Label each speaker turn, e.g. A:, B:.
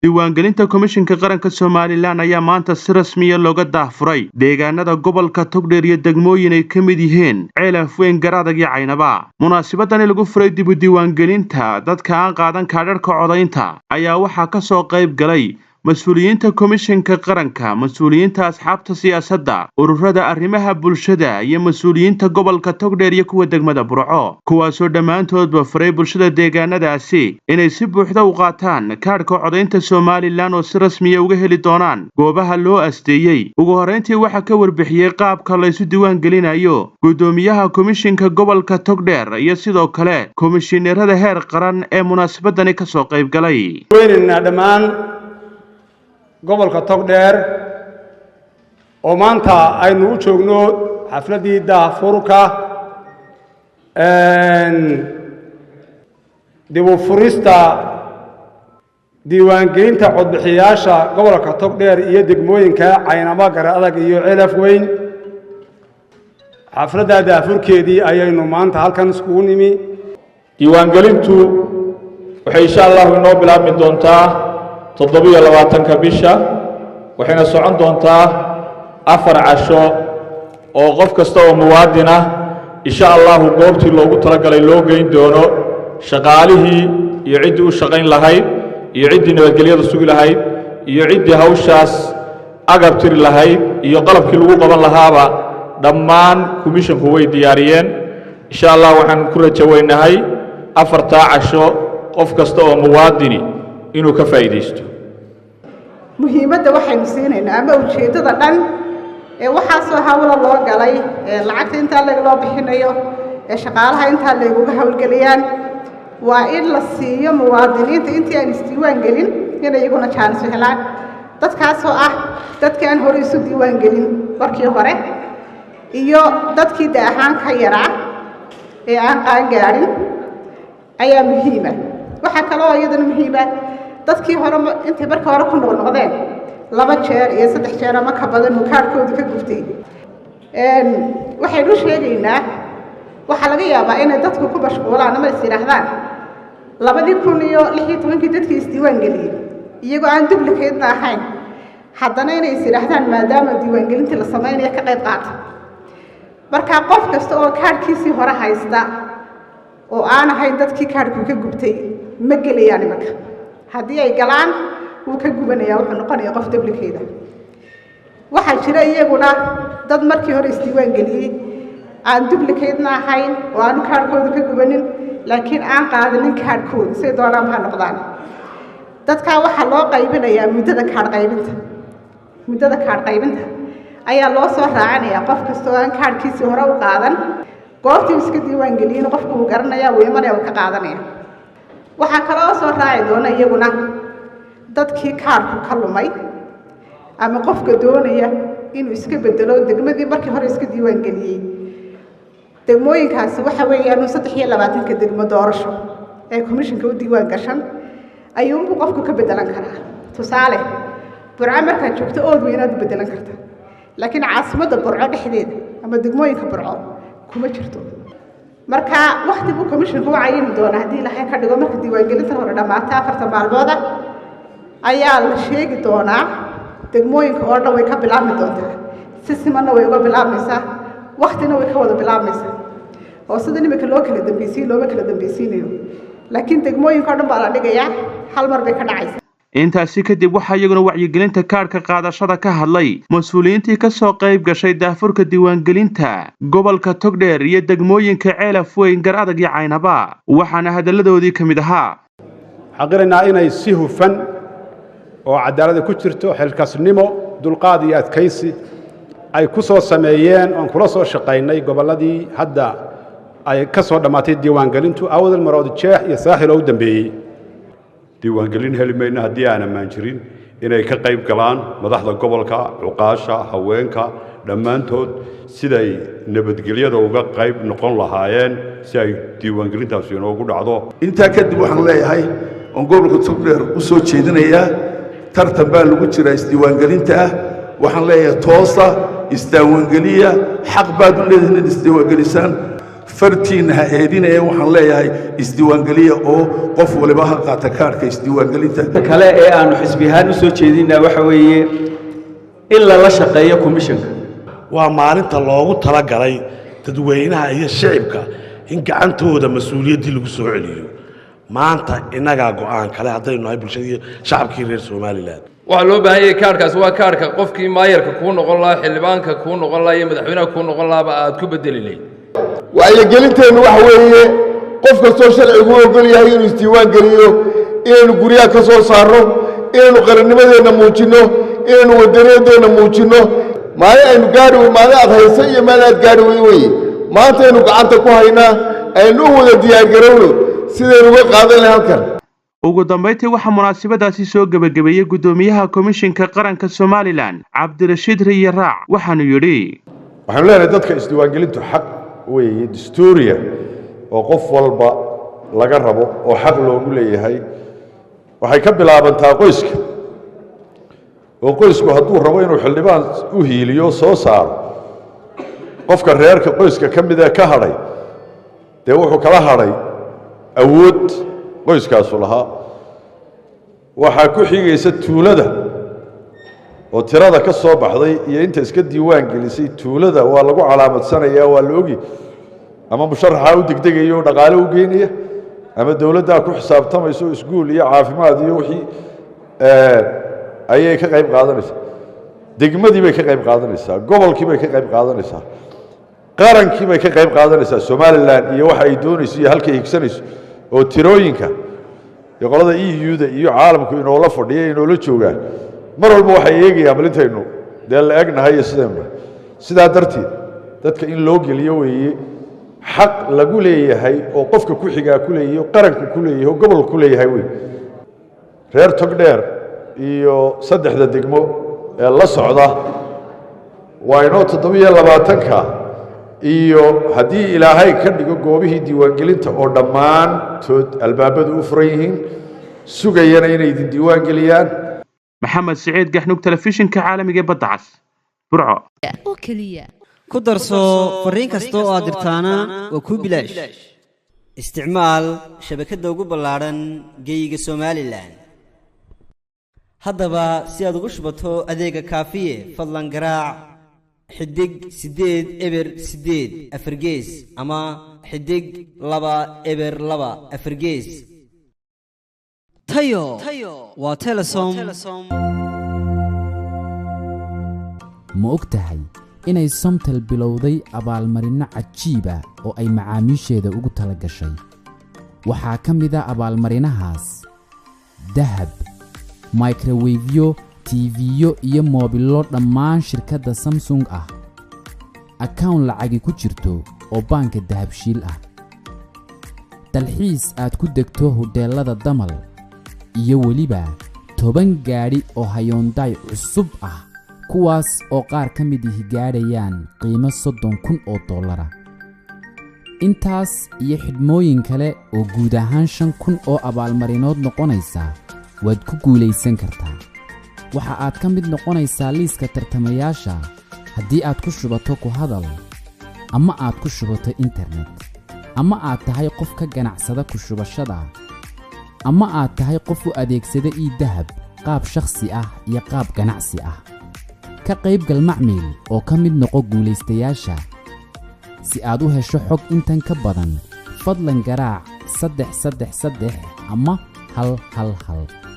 A: diiwaangelinta komishinka qaranka Soomaaliland ayaa maanta si rasmi ah looga daahfuray deegaanada gobolka Togdheer iyo degmooyin ay ka mid yihiin Ceelaf Weyn, Garadag iyo Caynaba. Munaasabadani lagu furay dib u diiwaangelinta dadka aan qaadan kaadhadhka codaynta ayaa waxaa ka soo qayb galay mas'uuliyiinta komishinka qaranka, mas'uuliyiinta asxaabta siyaasadda, ururada arrimaha bulshada iyo mas'uuliyiinta gobolka Togdheer iyo kuwa degmada Burco, kuwaasoo dhammaantoodba faray bulshada deegaanadaasi inay si buuxda u qaataan kaadhka codaynta Soomaaliland oo si rasmi ah uga heli doonaan goobaha loo asteeyay. Ugu horeyntii waxaa ka warbixiyay qaabka la isu diiwaangelinayo gudoomiyaha komishinka gobolka Togdheer iyo sidoo kale komishineerada heer qaran ee munaasabadani ka soo qayb galay.
B: gobolka Togdheer oo maanta aynu u joogno xafladii daahfurka dib u furista diiwaangelinta codbixiyaasha gobolka Togdheer iyo degmooyinka Caynaba, Garadag iyo Ceelaf Weyn. xafladda daahfurkeedii ayaynu maanta halkan iskugu nimi.
C: diiwaangelintu waxay insha Allah inoo bilaabmi doontaa 27 bisha waxayna socon doontaa 4 casho oo qof kasta oo muwaadin ah insha Allah goobtii loogu talagalay loo geyn doono shaqaalihii iyo cidii u shaqayn lahayd iyo cidii nabadgelyada sugi lahayd iyo cidii hawshaas agab tiri lahayd iyo qalabkii lagu qaban lahaaba dhammaan komishinku way diyaariyeen. insha Allah waxaan ku rajaynahay 4 casho qof kasta oo muwaadini inuu ka faa'iideysto.
D: muhiimadda waxaynu siinaynaa ama ujeedada dhan ee waxa soo hawlo loo galay lacagta inta loo bixinayo ee shaqaalaha inta lagu hawlgeliyaan waa in la siiyo muwaadiniinta intii aan isdiiwaan gelin inay iyaguna chance helaan. dadkaas oo ah dadkii aan hore isu diiwaan gelin markii hore iyo dadkii daahaan ka yaraa ee aan qaan gaarin ayaa muhiim ah. waxa kale oo iyadana muhiim ah dadkii hore inta marka hore ku noqdeen 2 jeer iyo 3 jeer ama ka badan oo kaarkooda ka guftay. waxaynu sheegaynaa waxa laga yaabaa in dadku ku mashquulaan ama is yiraahdaan 2016 dadkii isdiiwaan geliyay iyagoo aan duplicate ahayn haddana inay is yiraahdaan maadaama diiwaangelinta la sameeyo ka qayb qaata. marka qof kasta oo kaarkiisii hore haysta oo aan ahayn dadkii kaarku ka gubtay ma gelayaan marka haddii ay galaan wuu ka gubanayaa wuxuu noqonayaa qof duplicate. waxaa jira iyaguna dad markii hore isdiiwaan geliyay aan duplicate ahayn oo aan kaarkooda ka gubanin laakiin aan qaadanin kaarkooda si doonaan ha noqdaan. dadka waxa loo qaybinayaa muddada kaar qaybinta ayaa loo soo raacinayaa qof kasta oo aan kaarkiisii hore u qaadan goobtii iska diiwaan geliyay qofku uu garanayaa wuu imanaya uu ka qaadanaya. waxaa kale oo soo raaci doona iyaguna dadkii kaarku ka lumay ama qofka doonaya inuu iska bedelo degmadii markii hore iska diiwaan geliyay. degmooyinkaasi waxa weeyaan 23 degmo doorasho ee komishinka u diiwaan gashan ayuu qofku ka bedelan karaa. tusaale Burco markaad joogto ood weynaad bedelan kartaa laakiin caasimadda Burco dhexdeeda ama degmooyinka Burco kuma jirto. marka waqtigu komishinku wacayni doona hadii la ka dhigo marka diiwaangelinta hore dhamaata 4 maalmood ayaa la sheegi doonaa degmooyinka oo dhan way ka bilaabmi doontaa si simanna way uga bilaabmaysaa waqtina way ka wada bilaabmaysaa oo sida nimika loo kala dambaysiinayo laakiin degmooyinka oo dhan baa la dhigayaa hal mar bay ka dhacaysaa.
A: intaasi kadib waxaa iyaguna wacyigelinta kaarka qaadashada ka hadlay mas'uuliyiintii ka soo qayb gashay daahfurka diiwaangelinta gobolka Togdheer iyo degmooyinka Ceelaf Weyn, Garadag iyo Caynaba. waxaana hadaladoodii ka mid ahaa
B: xaqirnaa inay si hufan oo cadaalad ku jirto xilkasnimo dulqaad iyo adkaysi ay ku soo sameeyeen oo kula soo shaqeynay goboladii hadda ay ka soo dhamaatay diiwaangelintu awdal Maroodi Jeex iyo Saaxil oo dambeeyay.
E: diiwaangelin helimayna haddii aan ammaan jirin inay ka qayb galaan madaxda gobolka, cuqaasha, haweenka dhammaantood siday nabadgelyada uga qayb noqon lahaayeen si ay diiwaangelintaasi inoogu dhacdo.
F: intaa kadib waxaan leeyahay oo gobolka Togdheer u soo jeedinaya tartan baa lagu jira isdiiwaangelinta waxaan leeyahay toosa isdiiwaangeliya xaq baad u leedahay inaad isdiiwaangelisaan fartiinna ha eedinaya waxaan leeyahay isdiiwaangeliya oo qof waliba ha qaata kaarhka isdiiwaangelinta
G: kale ee aanu xisbi ahaan u soo jeedinaa waxa weeye in lala shaqeeyo komishanka
H: waa maalinta loogu talagalay dadweynaha iyo shicibka in gacantooda mas-uuliyaddii lagu soo celiyo maanta innagaa go'aan kale haddaynu nahay bulshadii shacabkii reer somalilan
I: waxaa loo baahan yahay kaarhkaas waa kaarhka qofkii maayarka kuu noqon lahaa xildhibaanka kuu noqon lahaa iyo madaxweynaha kuu noqon lahaaba aad ku bedeli lahayd
J: wacyigelinteennu waxa weeye qof kastoo sharcigu ogol yahay inuu isdiiwaan geliyo inaynu guryaha ka soo saarno inaynu qarannimadeenna muujinno inaynu wadaniyaddeenna muujinno maalin aynu gaadhi wey maalin aad haysa iyo maalin aad gaadhi wey weye maanta aynu gacanta ku haynaa aynu u wada diyaargarowno sidaynu uga qaadan lahay halkan
A: ugu dambayntii waxaa munaasabadaasi soo gebagabeeyey guddoomiyaha komishinka qaranka somalilan cabdirashiid riye raac waxaanu yidhi
K: waxaanu leenahay dadka isdiiwaangelintu xaq weeye dastuuriya oo qof walba laga rabo oo xaq loogu leeyahay waxay ka bilaabantaa qoyska oo qoysku hadduu rabo inuu xildhibaan u hiiliyo soo saaro qofka reerka qoyska ka mid ee ka hadhay dee wuxuu kala hadhay awood qoyskaasu lahaa waxaa ku xigaysa tuulada oo tirada ka soo baxday iyo inta iska diiwaan gelisay tuulada waa lagu calaamadsanayaa waa la ogi ama musharaxa u degdegaya oo dhaqaale u geynaya ama dowladdaa ku xisaabtamayso iskuul iyo caafimaad iyo wixii ayay ka qayb qaadanaysaa degmadii bay ka qayb qaadanaysaa gobolkii bay ka qayb qaadanaysaa qarankii bay ka qayb qaadanaysaa somalilan iyo waxa ay doonayso iyo halkay higsanayso oo tirooyinka iyo qolada EU-da iyo caalamku inoola fadhiya inoola joogaan mar walba waxay eegayaan bal intaynu dee la egnahay iyo sidaynu sidaa darteed dadka in loo geliyo weeye xaq lagu leeyahay oo qofka ku xigaa ku leeyahay oo qaranka ku leeyahay oo gobolka ku leeyahay wey reer togdheer iyo saddexda degmo ee la socda waa inoo 720ka iyo haddii ilaahay ka dhigo goobihii diiwaangelinta oo dhammaantood albaabadu u furan yihiin sugayana inay idin diiwaan geliyaan
A: maxamed siciid gaxnug telefishinka caalamiga badda cas burco
L: oo kaliya
M: ku darso fariin kasta oo aad dirtaana waa ku bilaash isticmaal shabakadda ugu ballaaran geyga somalilan haddaba si aad ugu shubato adeega kaafiye fadlan garaac xidig 8 eber 8 afargees ama xidig 2 eber 2 afargees tayo waa telesom
N: ma og tahay inay somtel bilowday abaalmarinno cajiiba oo ay macaamiisheeda ugu tala gashay waxaa ka mid a abaalmarinahaas dahab microwavyo tiiviyo iyo moobilo dhammaan shirkadda samsung ah akawn lacagi ku jirto oo baanka dahabshiil ah dalxiis aad ku degto hodheellada damal iyo weliba 10 gaadhi oo hayoondaay cusub ah kuwaas oo qaar ka mid ihi gaadhayaan qiimo $30,000 intaas iyo xidhmooyin kale oo guud ahaan 5,000 oo abaalmarinood noqonaysa waad ku guulaysan kartaa waxa aad ka mid noqonaysaa liiska tartamayaasha haddii aad ku shubato ku hadal ama aad ku shubato internet ama aad tahay qof ka ganacsada ku shubashada ama aad tahay qof u adeegsada dahab qaab shakhsi ah iyo qaab ganacsi ah ka qaybgal macmiil oo ka mid noqo guulaystayaasha si aad u hesho xog intan ka badan fadlan garaac 333 ama 111